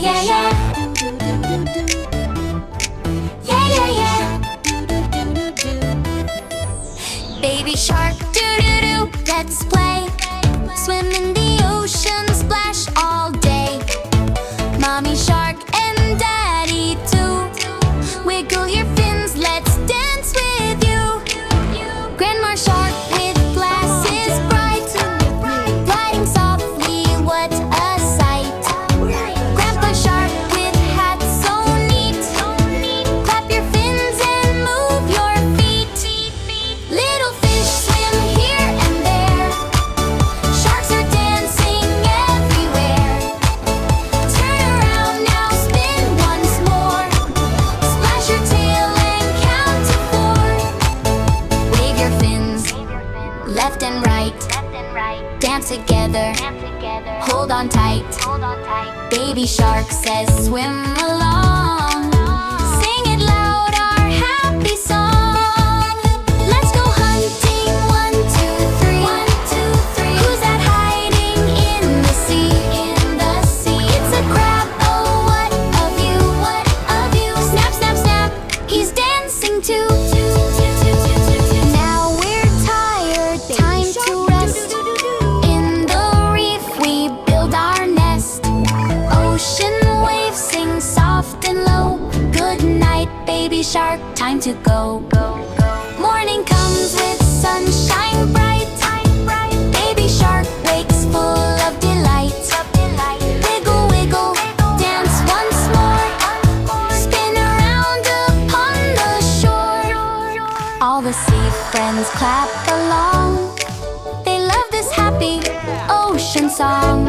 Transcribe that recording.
yeah, yeah. Yeah, yeah, yeah. Baby shark, doo-doo-doo, let's play. Swim in the ocean, splash all day. Mommy shark and daddy too. Wiggle your fins, let's dance with you. Grandma shark with glasses bright, gliding softly, what a sight. Grandpa shark with hat so neat. Clap your fins and move your feet. Little fish swim here and there. Sharks are dancing everywhere. Turn around now, spin once more. Splash your tail and count to 4. Wave your fins, left and right. Dance together, hold on tight. Baby shark says swim along. Sing it loud, our happy song. Let's go hunting, 1, 2, 3. Who's that hiding in the sea? It's a crab, oh what of you? Snap, snap, snap, he's dancing too. Now we're tired, time to rest. In the reef we build our nest. Ocean waves sing soft and low. Good night, baby shark, time to go. Morning comes with sunshine bright. Baby shark wakes full of delight. Wiggle, wiggle, dance once more. Spin around upon the shore. All the sea friends clap along. They love this happy ocean song.